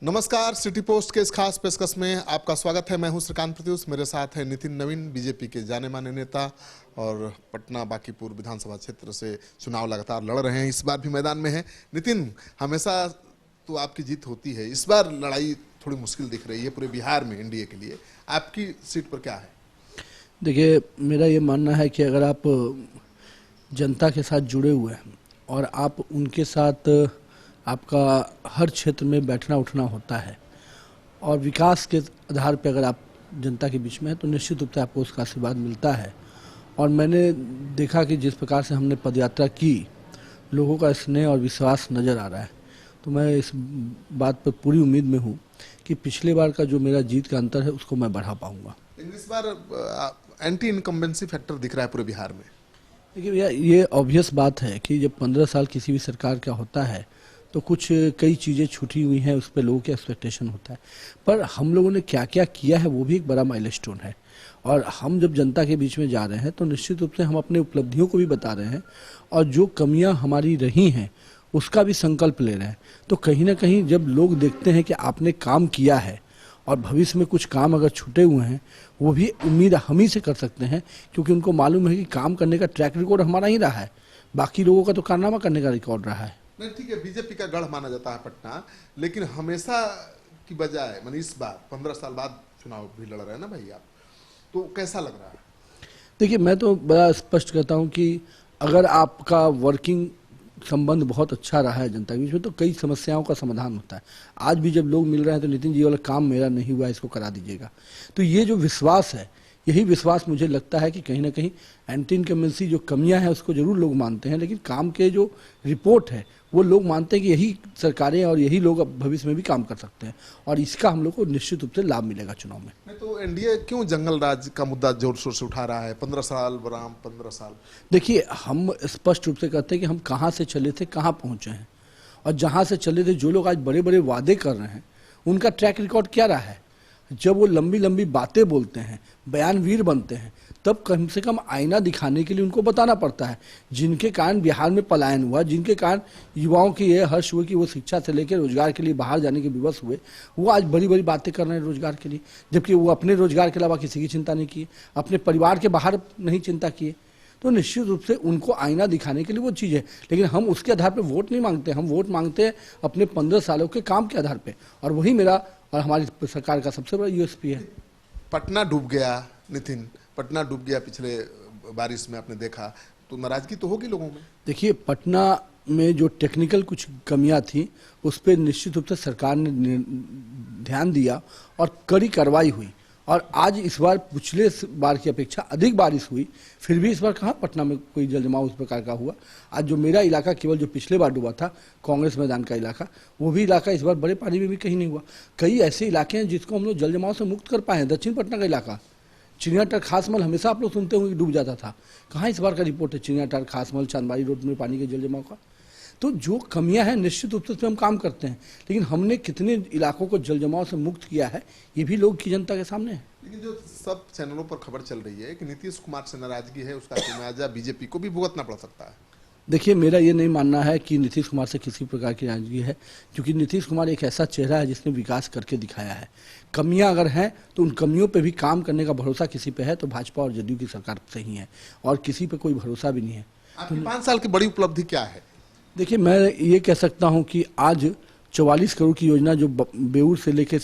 नमस्कार, city post के इस खास पेशकश में आपका स्वागत है। मैं हूं श्रीकांत प्रत्युष, मेरे साथ है नितिन नवीन, बीजेपी के जाने माने नेता और पटना बांकीपुर विधानसभा क्षेत्र से चुनाव लगातार लड़ रहे हैं। इस बार भी मैदान में है। नितिन, हमेशा तो आपकी जीत होती है, इस बार लड़ाई थोड़ी मुश्किल दिख रही है पूरे बिहार में एनडीए के लिए। आपकी सीट पर क्या है? देखिए, मेरा ये मानना है कि अगर आप जनता के साथ जुड़े हुए हैं और आप उनके साथ आपका हर क्षेत्र में बैठना उठना होता है और विकास के आधार पर अगर आप जनता के बीच में हैं तो निश्चित रूप से आपको उसका आशीर्वाद मिलता है। और मैंने देखा कि जिस प्रकार से हमने पदयात्रा की, लोगों का स्नेह और विश्वास नज़र आ रहा है। तो मैं इस बात पर पूरी उम्मीद में हूँ कि पिछले बार का जो मेरा जीत का अंतर है उसको मैं बढ़ा पाऊँगा। इस बार एंटी इनकम्बेंसी फैक्टर दिख रहा है पूरे बिहार में। देखिए भैया, ये ऑब्वियस बात है कि जब 15 साल किसी भी सरकार का होता है तो कुछ कई चीज़ें छूटी हुई हैं, उस पर लोगों के एक्सपेक्टेशन होता है। पर हम लोगों ने क्या क्या किया है वो भी एक बड़ा माइलस्टोन है। और हम जब जनता के बीच में जा रहे हैं तो निश्चित रूप से हम अपने उपलब्धियों को भी बता रहे हैं और जो कमियां हमारी रही हैं उसका भी संकल्प ले रहे हैं। तो कहीं ना कहीं जब लोग देखते हैं कि आपने काम किया है और भविष्य में कुछ काम अगर छूटे हुए हैं वो भी उम्मीद हम ही से कर सकते हैं, क्योंकि उनको मालूम है कि काम करने का ट्रैक रिकॉर्ड हमारा ही रहा है, बाकी लोगों का तो कारनामा करने का रिकॉर्ड रहा है। नहीं, ठीक है, बीजेपी का गढ़ माना जाता है पटना, लेकिन हमेशा की बजाय मैंने इस बार 15 साल बाद चुनाव भी लड़ रहे हैं ना भाई आप, तो कैसा लग रहा है? देखिए, मैं तो बड़ा स्पष्ट कहता हूं कि अगर आपका वर्किंग संबंध बहुत अच्छा रहा है जनता के बीच में तो कई समस्याओं का समाधान होता है। आज भी जब लोग मिल रहे हैं तो नितिन जी वाला काम मेरा नहीं हुआ, इसको करा दीजिएगा। तो ये जो विश्वास है, यही विश्वास मुझे लगता है कि कहीं ना कहीं एंटी इनकम्बेंसी जो कमियां हैं उसको जरूर लोग मानते हैं, लेकिन काम के जो रिपोर्ट है वो लोग मानते हैं कि यही सरकारें और यही लोग अब भविष्य में भी काम कर सकते हैं और इसका हम लोग को निश्चित रूप से लाभ मिलेगा चुनाव में। नहीं तो एनडीए क्यों जंगल राज का मुद्दा जोर शोर से उठा रहा है? 15 साल बराम 15 साल। देखिए, हम स्पष्ट रूप से कहते हैं कि हम कहाँ से चले थे, कहाँ पहुँचे हैं, और जहाँ से चले थे जो लोग आज बड़े बड़े वादे कर रहे हैं उनका ट्रैक रिकॉर्ड क्या रहा है। जब वो लंबी लंबी बातें बोलते हैं, बयानवीर बनते हैं, तब कम से कम आईना दिखाने के लिए उनको बताना पड़ता है। जिनके कारण बिहार में पलायन हुआ, जिनके कारण युवाओं की ये हर्ष हुए कि वो शिक्षा से लेकर रोजगार के लिए बाहर जाने के विवश हुए, वो आज बड़ी बड़ी बातें कर रहे हैं रोजगार के लिए, जबकि वो अपने रोजगार के अलावा किसी की चिंता नहीं किए, अपने परिवार के बाहर नहीं चिंता किए। तो निश्चित रूप से उनको आईना दिखाने के लिए वो चीज़ है, लेकिन हम उसके आधार पर वोट नहीं मांगते। हम वोट मांगते हैं अपने 15 सालों के काम के आधार पर, और वही मेरा और हमारी सरकार का सबसे बड़ा यूएसपी है। पटना डूब गया नितिन, पटना डूब गया पिछले बारिश में, आपने देखा, तो नाराजगी तो होगी लोगों में। देखिए, पटना में जो टेक्निकल कुछ कमियां थी उस पर निश्चित रूप से सरकार ने ध्यान दिया और कड़ी कार्रवाई हुई, और आज इस बार पिछले बार की अपेक्षा अधिक बारिश हुई, फिर भी इस बार कहाँ पटना में कोई जल जमाव उस प्रकार का हुआ। आज जो मेरा इलाका केवल जो पिछले बार डूबा था, कांग्रेस मैदान का इलाका, वो भी इलाका इस बार बड़े पानी में भी कहीं नहीं हुआ। कई ऐसे इलाके हैं जिसको हम लोग जल जमाव से मुक्त कर पाए हैं। दक्षिण पटना का इलाका, चिड़ियाटार खासमल, हमेशा आप लोग सुनते होंगे कि डूब जाता था, कहाँ इस बार का रिपोर्ट है चिड़ियाटार खासमल चांदबाड़ी रोड में पानी के जल जमाव का। तो जो कमियां हैं निश्चित रूप से हम काम करते हैं, लेकिन हमने कितने इलाकों को जल जमाव से मुक्त किया है ये भी लोग की जनता के सामने है। लेकिन जो सब चैनलों पर खबर चल रही है कि नीतीश कुमार से नाराजगी है, उसका खामियाजा बीजेपी को भी भुगतना पड़ सकता है। देखिए, मेरा ये नहीं मानना है कि नीतीश कुमार से किसी प्रकार की नाराजगी है, क्योंकि नीतीश कुमार एक ऐसा चेहरा है जिसने विकास करके दिखाया है। कमियां अगर हैं तो उन कमियों पे भी काम करने का भरोसा किसी पे है तो भाजपा और जदयू की सरकार से ही है, और किसी पे कोई भरोसा भी नहीं है। आपकी 5 साल की बड़ी उपलब्धि क्या है? देखिए, मैं ये कह सकता हूँ कि आज 44 करोड़ की योजना जो बेऊर से लेकर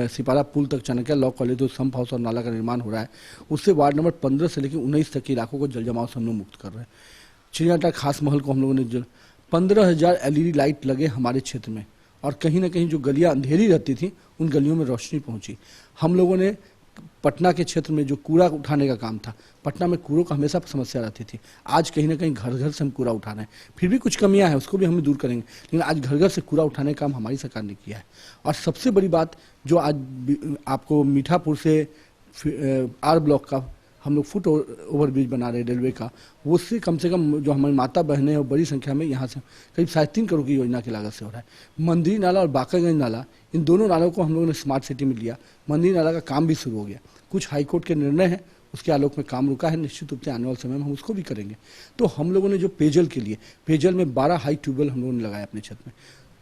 सिपारा पुल तक, चाणक्य लॉ कॉलेज, तो सम्प हाउस और नाला का निर्माण हो रहा है, उससे वार्ड नंबर 15 से लेकर 19 तक के इलाकों को जल जमाव से हम लोग मुक्त कर रहे हैं। चिड़ियाटार खास महल को हम लोगों ने 15,000 एलईडी लाइट लगे हमारे क्षेत्र में, और कहीं ना कहीं जो गलियां अंधेरी रहती थी उन गलियों में रोशनी पहुंची। हम लोगों ने पटना के क्षेत्र में जो कूड़ा उठाने का काम था, पटना में कूड़ों का हमेशा समस्या रहती थी, आज कहीं ना कहीं घर घर से हम कूड़ा उठा रहे हैं। फिर भी कुछ कमियां हैं, उसको भी हम दूर करेंगे, लेकिन आज घर घर से कूड़ा उठाने का काम हमारी सरकार ने किया है। और सबसे बड़ी बात जो आज आपको मीठापुर से आर ब्लॉक का हम लोग फुट ओवरब्रिज बना रहे हैं रेलवे का, वो उससे कम से कम जो हमारी माता बहनें और बड़ी संख्या में यहाँ से करीब 3.5 करोड़ की योजना की लागत से हो रहा है। मंदिर नाला और बाकागंज नाला, इन दोनों नालों को हम लोगों ने स्मार्ट सिटी में लिया। मंदिर नाला का काम भी शुरू हो गया, कुछ हाईकोर्ट के निर्णय हैं उसके आलोक में काम रुका है, निश्चित रूप से आने वाले समय में हम उसको भी करेंगे। तो हम लोगों ने जो पेयजल के लिए, पेयजल में 12 हाई ट्यूबवेल हम लोगों ने लगाया अपने क्षेत्र में,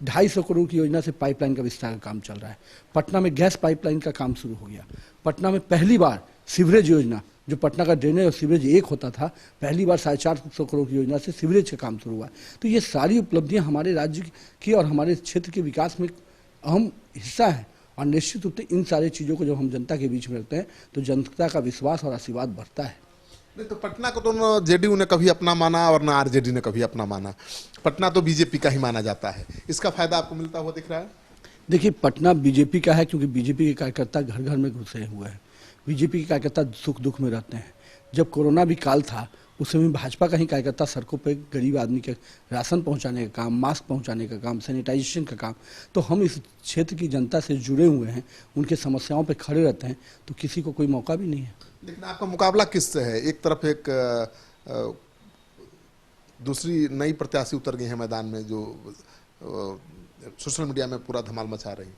250 करोड़ की योजना से पाइपलाइन का विस्तार का काम चल रहा है। पटना में गैस पाइपलाइन का काम शुरू हो गया। पटना में पहली बार सीवरेज योजना, जो पटना का ड्रेनेज और सीवरेज एक होता था, पहली बार 450 करोड़ की योजना से सीवरेज का काम शुरू हुआ। तो ये सारी उपलब्धियां हमारे राज्य की और हमारे क्षेत्र के विकास में अहम हिस्सा है। और निश्चित रूप से इन सारी चीज़ों को जब हम जनता के बीच में रखते हैं तो जनता का विश्वास और आशीर्वाद बढ़ता है। नहीं तो पटना को तो न जेडीयू ने कभी अपना माना और न आरजेडी ने कभी अपना माना। पटना तो बीजेपी का ही माना जाता है। इसका फायदा आपको मिलता हुआ दिख रहा है? देखिए, पटना बीजेपी का है क्योंकि बीजेपी के कार्यकर्ता घर घर में घुसे हुए हैं। बीजेपी के कार्यकर्ता सुख दुख में रहते हैं। जब कोरोना भी काल था उस समय भाजपा का ही कार्यकर्ता सड़कों पे गरीब आदमी के राशन पहुंचाने का काम, मास्क पहुंचाने का काम, सैनिटाइजेशन का काम। तो हम इस क्षेत्र की जनता से जुड़े हुए हैं, उनके समस्याओं पे खड़े रहते हैं, तो किसी को कोई मौका भी नहीं है। लेकिन आपका मुकाबला किससे है? एक तरफ एक दूसरी नई प्रत्याशी उतर गई है मैदान में जो सोशल मीडिया में पूरा धमाल मचा रही।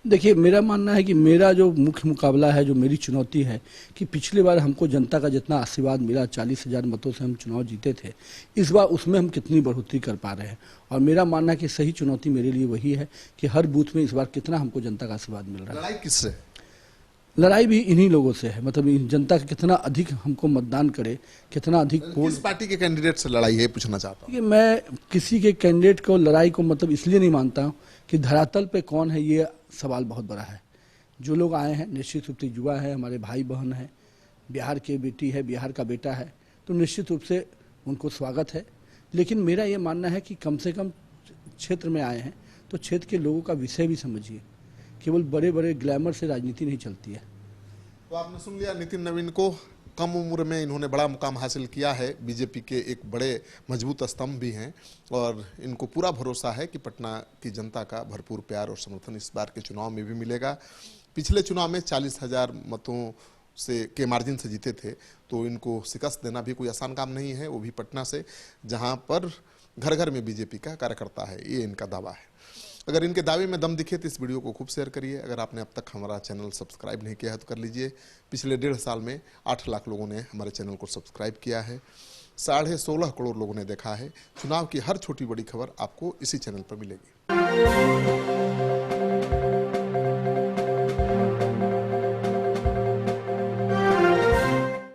देखिए, मेरा मानना है कि मेरा जो मुख्य मुकाबला है, जो मेरी चुनौती है कि पिछली बार हमको जनता का जितना आशीर्वाद मिला, 40,000 मतों से हम चुनाव जीते थे, इस बार उसमें हम कितनी बढ़ोतरी कर पा रहे हैं। और मेरा मानना है कि सही चुनौती मेरे लिए वही है कि हर बूथ में इस बार कितना हमको जनता का आशीर्वाद मिल रहा है। लड़ाई किससे? लड़ाई भी इन्हीं लोगों से है। मतलब जनता कितना अधिक हमको मतदान करे, कितना अधिक किस पार्टी के कैंडिडेट से लड़ाई है, पूछना चाहता हूँ। कि मैं किसी के कैंडिडेट को लड़ाई को मतलब इसलिए नहीं मानता हूँ कि धरातल पे कौन है, ये सवाल बहुत बड़ा है। जो लोग आए हैं निश्चित रूप से युवा है, हमारे भाई बहन है, बिहार की बेटी है, बिहार का बेटा है, तो निश्चित रूप से उनको स्वागत है। लेकिन मेरा ये मानना है कि कम से कम क्षेत्र में आए हैं तो क्षेत्र के लोगों का विषय भी समझिए। केवल बड़े बड़े ग्लैमर से राजनीति नहीं चलती है। तो आपने सुन लिया नितिन नवीन को। कम उम्र में इन्होंने बड़ा मुकाम हासिल किया है। बीजेपी के एक बड़े मजबूत स्तंभ भी हैं और इनको पूरा भरोसा है कि पटना की जनता का भरपूर प्यार और समर्थन इस बार के चुनाव में भी मिलेगा। पिछले चुनाव में 40,000 मतों से के मार्जिन से जीते थे, तो इनको शिकस्त देना भी कोई आसान काम नहीं है, वो भी पटना से, जहां पर घर घर में बीजेपी का कार्यकर्ता है। ये इनका दावा है। अगर इनके दावे में दम दिखे तो इस वीडियो को खूब शेयर करिए। अगर आपने अब तक हमारा चैनल सब्सक्राइब नहीं किया है तो कर लीजिए। पिछले 1.5 साल में 8 लाख लोगों ने हमारे चैनल को सब्सक्राइब किया है। 16.5 करोड़ लोगों ने देखा है। चुनाव की हर छोटी बड़ी खबर आपको इसी चैनल पर मिलेगी।